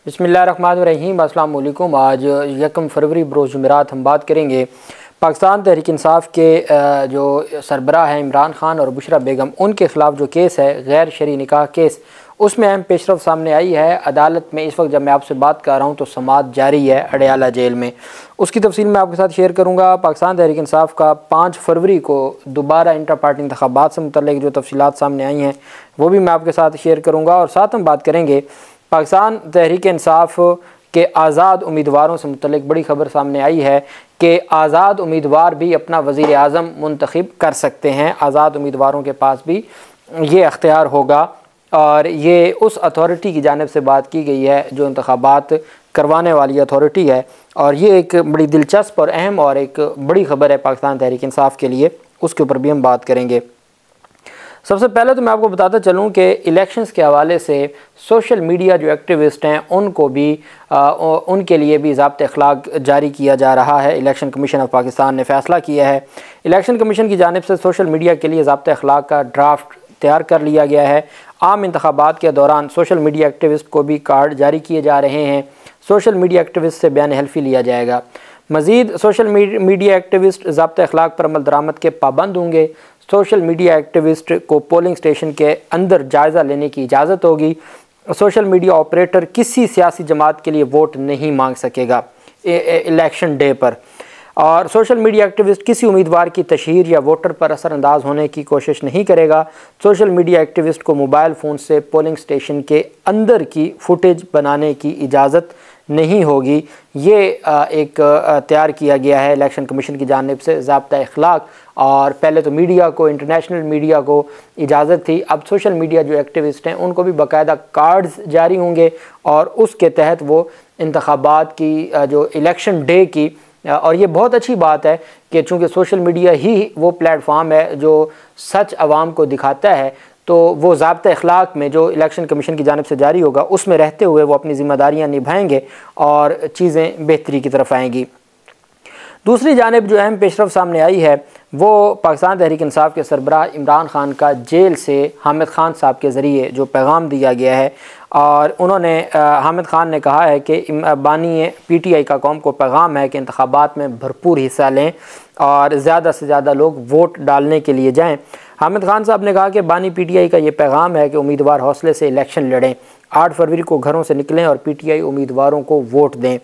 बिस्मिल्लाहिर्रहमानिर्रहीम। अस्सलाम वालेकुम। आज 1 फरवरी बरोज़ जुमेरात हम बात करेंगे पाकिस्तान तहरीक इंसाफ के जो सरबराह हैं इमरान खान और बुशरा बेगम, उनके ख़िलाफ़ जो केस है गैर शरई निकाह केस, उसमें अहम पेशरफ सामने आई है। अदालत में इस वक्त जब मैं आपसे बात कर रहा हूँ तो समाअत जारी है अडयाला जेल में। उसकी तफसील मैं आपके साथ शेयर करूँगा। पाकिस्तान तहरीक इंसाफ का 5 फरवरी को दोबारा इंटर पार्टी इंतखाबात से मुतल्लिक़ जो तफसीलात सामने आई हैं वो भी मैं आपके साथ शेयर करूँगा। और साथ हम बात करेंगे पाकिस्तान तहरीक इंसाफ के आज़ाद उम्मीदवारों से मुतल्लिक़ बड़ी ख़बर सामने आई है कि आज़ाद उम्मीदवार भी अपना वज़ीर आज़म मुंतखब कर सकते हैं। आज़ाद उम्मीदवारों के पास भी ये अख्तियार होगा और ये उस अथॉरिटी की जानिब से बात की गई है जो इंतखाबात करवाने वाली अथॉरिटी है। और ये एक बड़ी दिलचस्प और अहम और एक बड़ी ख़बर है पाकिस्तान तहरीक इंसाफ के लिए, उसके ऊपर भी हम बात करेंगे। सबसे पहले तो मैं आपको बताता चलूँ कि इलेक्शंस के हवाले से सोशल मीडिया जो एक्टिविस्ट हैं उनको भी उनके लिए भी ज़ाब्ते अखलाक जारी किया जा रहा है। इलेक्शन कमीशन ऑफ पाकिस्तान ने फ़ैसला किया है। इलेक्शन कमीशन की जानिब से सोशल मीडिया के लिए ज़ाब्ते अखलाक का ड्राफ्ट तैयार कर लिया गया है। आम इंतखाबात के दौरान सोशल मीडिया एक्टिविस्ट को भी कार्ड जारी किए जा रहे हैं। सोशल मीडिया एक्टिविस्ट से बयान हल्फी लिया जाएगा। मज़ीद सोशल मीडिया एक्टिविस्ट ज़ाब्ते अखलाक पर अमल दरामद के पाबंद होंगे। सोशल मीडिया एक्टिविस्ट को पोलिंग स्टेशन के अंदर जायज़ा लेने की इजाज़त होगी। सोशल मीडिया ऑपरेटर किसी सियासी जमात के लिए वोट नहीं मांग सकेगा इलेक्शन डे पर। और सोशल मीडिया एक्टिविस्ट किसी उम्मीदवार की तशहीर या वोटर पर असरअंदाज होने की कोशिश नहीं करेगा। सोशल मीडिया एक्टिविस्ट को मोबाइल फ़ोन से पोलिंग स्टेशन के अंदर की फुटेज बनाने की इजाज़त नहीं होगी। ये एक तैयार किया गया है इलेक्शन कमीशन की जानिब से ज़ाब्ता अखलाक। और पहले तो मीडिया को, इंटरनेशनल मीडिया को इजाज़त थी, अब सोशल मीडिया जो एक्टिविस्ट हैं उनको भी बाकायदा कार्ड्स जारी होंगे और उसके तहत वो इंतखाबात की जो इलेक्शन डे की, और ये बहुत अच्छी बात है कि चूँकि सोशल मीडिया ही वो प्लेटफॉर्म है जो सच आवाम को दिखाता है, तो वो ज़ाब्ते अखलाक में जो इलेक्शन कमीशन की जानिब से जारी होगा उसमें रहते हुए वो अपनी ज़िम्मेदारियाँ निभाएंगे और चीज़ें बेहतरी की तरफ आएंगी। दूसरी जानिब जो अहम पेशरफ सामने आई है वो पाकिस्तान तहरीक इंसाफ के सरबराह इमरान खान का जेल से हामिद खान साहब के ज़रिए जो पैगाम दिया गया है। और उन्होंने हामिद खान ने कहा है कि बानी PTI का कौम को पैगाम है कि इंतखाबात में भरपूर हिस्सा लें और ज़्यादा से ज़्यादा लोग वोट डालने के लिए जाएँ। हामिद खान साहब ने कहा कि बानी PTI का ये पैगाम है कि उम्मीदवार हौसले से इलेक्शन लड़ें, 8 फरवरी को घरों से निकलें और PTI उम्मीदवारों को वोट दें।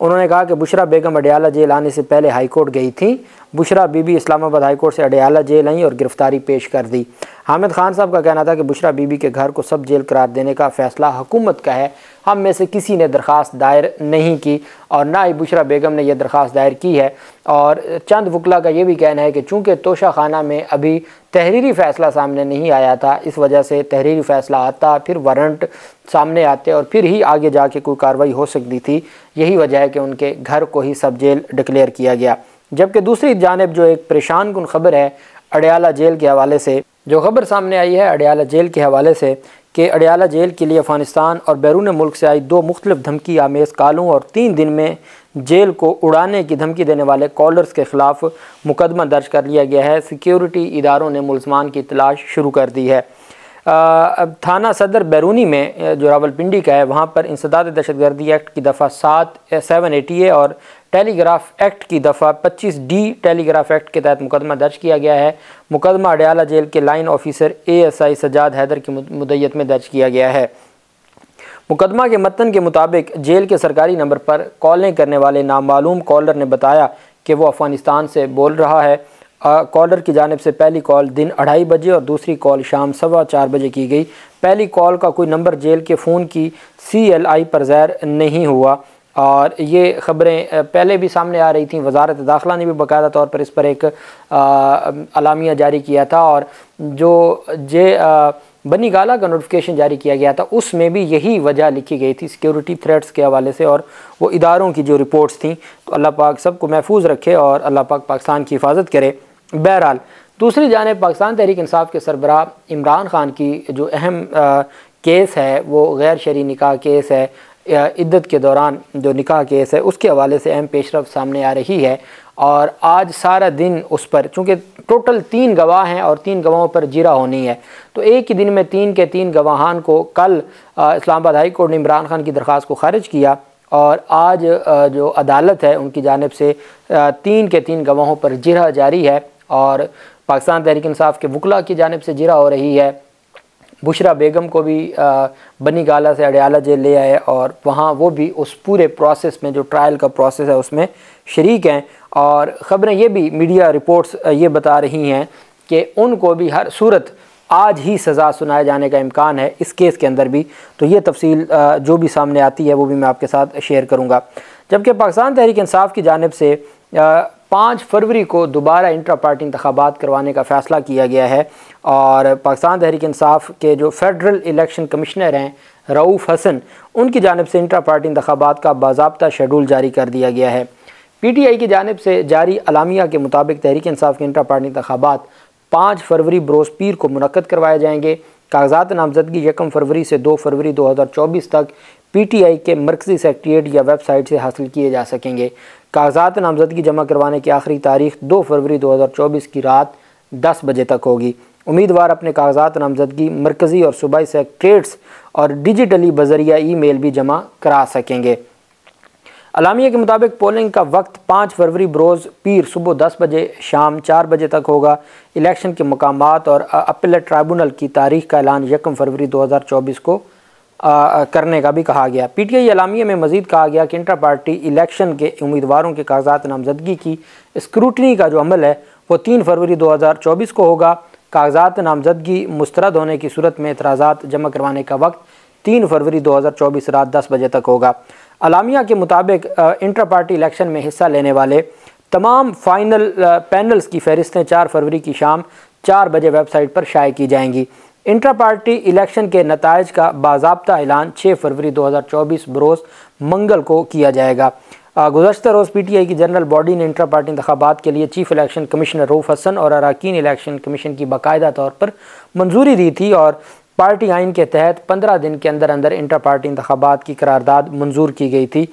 उन्होंने कहा कि बुशरा बेगम अडयाला जेल आने से पहले हाई कोर्ट गई थी। बुशरा बीबी इस्लामाबाद हाई कोर्ट से अडयाला जेल आई और गिरफ्तारी पेश कर दी। हामिद खान साहब का कहना था कि बुशरा बीबी के घर को सब जेल करार देने का फ़ैसला हुकूमत का है, हम में से किसी ने दरख्वास्त दायर नहीं की और ना ही बुशरा बेगम ने यह दरख्वास्त दायर की है। और चंद वकला का ये भी कहना है कि चूँकि तोशा खाना में अभी तहरीरी फ़ैसला सामने नहीं आया था, इस वजह से तहरीरी फ़ैसला आता, फिर वारंट सामने आते और फिर ही आगे जाके कोई कार्रवाई हो सकती थी। यही वजह है कि उनके घर को ही सब जेल डिक्लेयर किया गया। जबकि दूसरी जानिब जो एक परेशान कुन ख़बर है अडयाला जेल के हवाले से, जो ख़बर सामने आई है अडयाला जेल के हवाले से कि अडयाला जेल के लिए अफ़गानिस्तान और बैरून मुल्क से आई 2 मुख्तलिफ धमकी आमेज़ कॉलों और 3 दिन में जेल को उड़ाने की धमकी देने वाले कॉलर्स के ख़िलाफ़ मुकदमा दर्ज कर लिया गया है। सिक्योरिटी इदारों ने मुलज़मान की तलाश शुरू कर दी है। थाना सदर बैरूनी में जो रावलपिंडी का है वहाँ पर इंसदाद दहशतगर्दी एक्ट की दफ़ा 780A और टेलीग्राफ एक्ट की दफ़ा 25D टेलीग्राफ एक्ट के तहत मुकदमा दर्ज किया गया है। मुकदमा अडयाला जेल के line officer ASI Sajjad Haider की मुद्दत में दर्ज किया गया है। मुकदमा के मतन के मुताबिक जेल के सरकारी नंबर पर कॉलें करने वाले नामालूम कॉलर ने बताया कि वो अफ़गानिस्तान से बोल रहा है। कॉलर की जानिब से पहली कॉल दिन 2:30 बजे और दूसरी कॉल शाम 4:15 बजे की गई। पहली कॉल का कोई नंबर जेल के फ़ोन की CLI पर ज़ाहिर नहीं हुआ और ये ख़बरें पहले भी सामने आ रही थी। वज़ारत दाखिला ने भी बाकायदा तौर पर इस पर एक अलामिया जारी किया था और जो बनी गाला का नोटिफिकेशन जारी किया गया था उसमें भी यही वजह लिखी गई थी सिक्योरिटी थ्रेट्स के हवाले से और वो इदारों की जो रिपोर्ट्स थी। तो अल्लाह पाक सबको महफूज रखे और अल्लाह पाक पाकिस्तान की हिफाजत करे। बहरहाल दूसरी जानिब पाकिस्तान तहरीक इंसाफ के सरबराह इमरान खान की जो अहम केस है वो गैर शरई निकाह केस है। इद्दत के दौरान जो निकाह केस है उसके हवाले से अहम पेशरफ सामने आ रही है और आज सारा दिन उस पर, चूँकि टोटल 3 गवाह हैं और 3 गवाहों पर जिरा होनी है, तो एक ही दिन में 3 के 3 गवाहान को कल इस्लामाबाद हाई कोर्ट ने इमरान खान की दरख्वास्त को खारिज किया और आज जो अदालत है उनकी जानिब से 3 के 3 गवाहों पर जिरा जारी है और पाकिस्तान तहरीक इंसाफ के वकला की जानिब से जिरा हो रही है। बुशरा बेगम को भी बनी गाला से अडयाला जेल ले आए और वहाँ वो भी उस पूरे प्रोसेस में, जो ट्रायल का प्रोसेस है, उसमें शरीक हैं। और ख़बरें ये भी, मीडिया रिपोर्ट्स ये बता रही हैं कि उनको भी हर सूरत आज ही सज़ा सुनाए जाने का इम्कान है इस केस के अंदर भी। तो ये तफसील जो भी सामने आती है वो भी मैं आपके साथ शेयर करूँगा। जबकि पाकिस्तान तहरीक इंसाफ की जानिब से 5 फरवरी को दोबारा इंट्रा पार्टी इंतखाबात करवाने का फ़ैसला किया गया है और पाकिस्तान तहरीक इंसाफ के जो फेडरल इलेक्शन कमिश्नर हैं रऊफ़ हसन, उनकी जानिब से इंट्रा पार्टी इंतखाबात का बाज़ाब्ता शेड्यूल जारी कर दिया गया है। PTI की जानिब से जारी अलामिया के मुताबिक तहरीक इंसाफ के इंट्रा पार्टी इंतखाबात 5 फरवरी बरोज़ पीर को मुनक्कद करवाए जाएंगे। कागजात नामजदगी 1 फरवरी से 2 फरवरी 2024 तक PTI के मरकज़ी सेक्रेटेरिएट या वेबसाइट से हासिल किए जा सकेंगे। कागजात नामजदगी जमा करवाने की आखिरी तारीख 2 फरवरी 2024 की रात 10 बजे तक होगी। उम्मीदवार अपने कागजात नामजदगी मरकज़ी और सूबाई सेक्रेटेरिएट्स और डिजिटली बज़रिया ईमेल भी जमा करा सकेंगे। अलामिया के मुताबिक पोलिंग का वक्त 5 फरवरी बरोज़ पीर सुबह 10 बजे शाम 4 बजे तक होगा। इलेक्शन के मकामात और अपीलेट ट्राइब्यूनल की तारीख का ऐलान 1 फरवरी 2024 को करने का भी कहा गया। PTI अलामिया में मज़ीद कहा गया कि इंटर पार्टी इलेक्शन के उम्मीदवारों के कागजात नामजदगी की स्क्रूटनी का जो अमल है वो 3 फरवरी 2024 को होगा। कागजात नामजदगी मुस्तरद होने की सूरत में एतराज़ात जमा करवाने का वक्त 3 फरवरी 2024 रात 10 बजे तक होगा। अलामिया के मुताबिक इंटर पार्टी इलेक्शन में हिस्सा लेने वाले तमाम फाइनल पैनल्स की फ़हरिस्तें 4 फरवरी की शाम 4 बजे वेबसाइट पर शाये की जाएंगी। इंटर पार्टी इलेक्शन के नताइज का बाज़ाब्ता ऐलान 6 फरवरी 2024 बरोज़ मंगल को किया जाएगा। गुज़श्ता रोज़ PTI की जनरल बॉडी ने इंटर पार्टी इंतखाबात के लिए chief election commissioner Rauf Hasan और अरकान इलेक्शन कमीशन की बाकायदा तौर पर मंजूरी दी थी और पार्टी आइन के तहत 15 दिन के अंदर अंदर इंटर पार्टी इंतखाबात की करारदाद मंजूर की गई थी।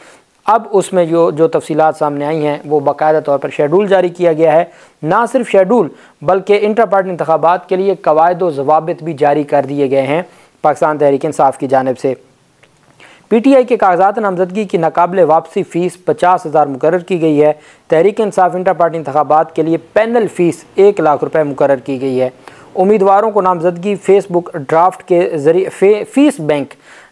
अब उसमें जो तफसीलात सामने आई हैं वो बाकायदा तौर पर शेड्यूल जारी किया गया है। ना सिर्फ शेड्यूल बल्कि इंटर पार्टी इंतखाबात के लिए कवायद व ज़वाबित भी जारी कर दिए गए हैं पाकिस्तान तहरीक इंसाफ की जानिब से। PTI के कागजात नामजदगी की नाकाबिले वापसी फ़ीस 50,000 मुकर्रर की गई है। तहरीक इंसाफ इंटर पार्टी इंतखाबात के लिए पैनल फ़ीस 1 लाख रुपये मुकर्रर की गई है। उम्मीदवारों को नामजदगी फेसबुक ड्राफ्ट के ज़रिए फ़ीस बैंक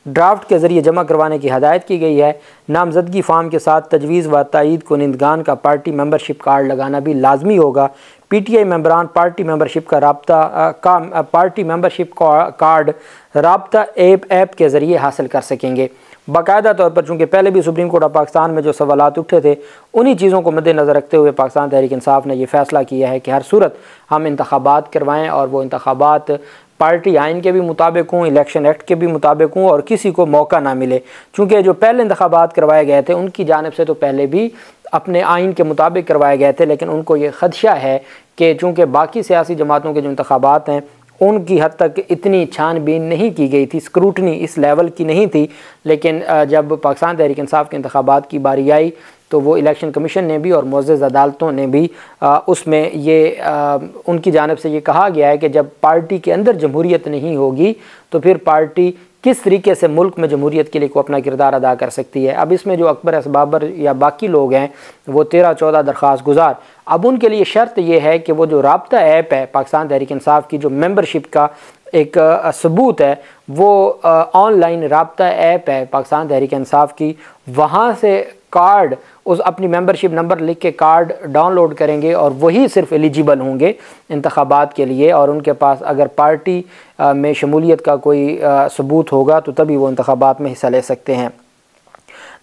ड्राफ्ट के ज़रिए जमा करवाने की हदायत की गई है। नामजदगी फार्म के साथ तजवीज़ व तायीद कुनिंदगान का पार्टी मेंबरशिप कार्ड लगाना भी लाजमी होगा। PTI मेंबरान पार्टी मेंबरशिप कार्ड राब्ता ऐप के ज़रिए हासिल कर सकेंगे। बाकायदा तौर पर चूँकि पहले भी सुप्रीम कोर्ट ऑफ पाकिस्तान में जो सवालात उठे थे उन्हीं चीज़ों को मद्देनज़र रखते हुए पाकिस्तान तहरीक इंसाफ ने यह फ़ैसला किया है कि हर सूरत हम इंतखाबात करवाएँ और वो इंतखाबात पार्टी आइन के भी मुताबिक हों, इलेक्शन एक्ट के भी मुताबिक हों और किसी को मौका ना मिले। चूँकि जो पहले इंतखाबात करवाए गए थे उनकी जानिब से तो पहले भी अपने आइन के मुताबिक करवाए गए थे, लेकिन उनको ये ख़दशा है कि चूँकि बाकी सियासी जमातों के जो इंतखाबात हैं उनकी हद तक इतनी छानबीन नहीं की गई थी, स्क्रूटनी इस लेवल की नहीं थी। लेकिन जब पाकिस्तान तहरीक इंसाफ के इंतखाबात की बारी आई तो वो इलेक्शन कमीशन ने भी और मुअज़्ज़ज़ अदालतों ने भी उसमें ये उनकी जानिब से ये कहा गया है कि जब पार्टी के अंदर जमहूरियत नहीं होगी तो फिर पार्टी किस तरीके से मुल्क में जमहूरियत के लिए को अपना किरदार अदा कर सकती है। अब इसमें जो अकबर असबाबर या बाकी लोग हैं वो 13-14 दरख्वास्त गुजार, अब उनके लिए शर्त यह है कि वो जो राब्ता ऐप है पाकिस्तान तहरीक इंसाफ की, जो मेंबरशिप का एक सबूत है, वो ऑनलाइन राब्ता ऐप है पाकिस्तान तहरीक इंसाफ की, वहाँ से कार्ड उस अपनी मेंबरशिप नंबर लिख के कार्ड डाउनलोड करेंगे और वही सिर्फ एलिजिबल होंगे इंतखाबात के लिए। और उनके पास अगर पार्टी में शमूलियत का कोई सबूत होगा तो तभी वो इंतखाबात में हिस्सा ले सकते हैं।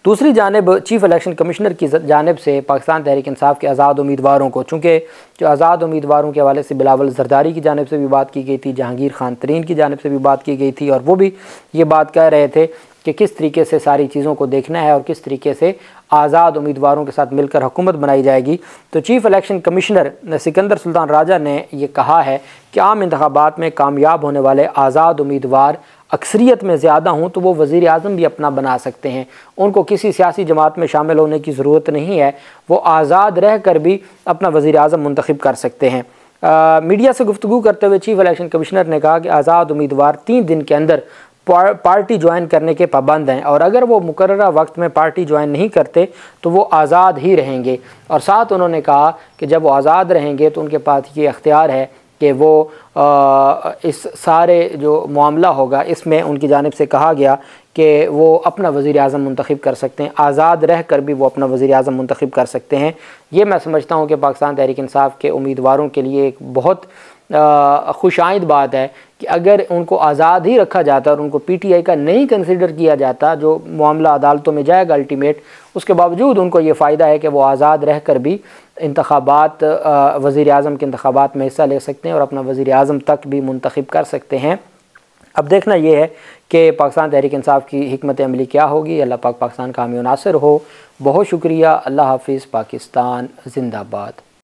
दूसरी जानिब चीफ़ इलेक्शन कमिश्नर की जानिब से पाकिस्तान तहरीक इंसाफ के आज़ाद उम्मीदवारों को, चूँकि जो आज़ाद उम्मीदवारों के हवाले से बिलावल जरदारी की जानिब से भी बात की गई थी, जहांगीर खान तरीन की जानिब से भी बात की गई थी और वो भी ये बात कह रहे थे कि किस तरीके से सारी चीज़ों को देखना है और किस तरीके से आज़ाद उम्मीदवारों के साथ मिलकर हुकूमत बनाई जाएगी। तो chief election commissioner Sikandar Sultan Raja ने यह कहा है कि आम इंतखाबात में कामयाब होने वाले आज़ाद उम्मीदवार अक्सरियत में ज़्यादा हों तो वो वज़ीर आज़म भी अपना बना सकते हैं। उनको किसी सियासी जमात में शामिल होने की ज़रूरत नहीं है, वो आज़ाद रह कर भी अपना वज़ीर आज़म मुंतखब कर सकते हैं। मीडिया से गुफ्तगू करते हुए चीफ इलेक्शन कमिश्नर ने कहा कि आज़ाद उम्मीदवार 3 दिन के अंदर पार्टी ज्वाइन करने के पाबंद हैं, और अगर वो मुकर्ररा वक्त में पार्टी ज्वाइन नहीं करते तो वो आज़ाद ही रहेंगे। और साथ उन्होंने कहा कि जब वो आज़ाद रहेंगे तो उनके पास ये इख्तियार है कि वो इस सारे जो मामला होगा इसमें उनकी जानिब से कहा गया कि वो अपना वज़ीर आज़म मुंतखब कर सकते हैं, आज़ाद रह कर भी वो अपना वज़ीर आज़म मुंतखब कर सकते हैं। ये मैं समझता हूँ कि पाकिस्तान तहरीक इंसाफ के उम्मीदवारों के लिए एक बहुत खुशाइंद बात है कि अगर उनको आज़ाद ही रखा जाता और उनको PTI का नहीं कंसिडर किया जाता, जो मामला अदालतों में जाएगा अल्टीमेट, उसके बावजूद उनको ये फ़ायदा है कि वो आज़ाद रह कर भी इंतखाबात वज़ीर आज़म के इंतखाबात में हिस्सा ले सकते हैं और अपना वज़ीर आज़म तक भी मुंतखब कर सकते हैं। अब देखना ये है कि पाकिस्तान तहरीक इंसाफ की हिकमत अमली क्या होगी। अल्लाह पाक पाकिस्तान का हामी नासिर हो। बहुत शुक्रिया। अल्लाह हाफिज़। पाकिस्तान जिंदाबाद।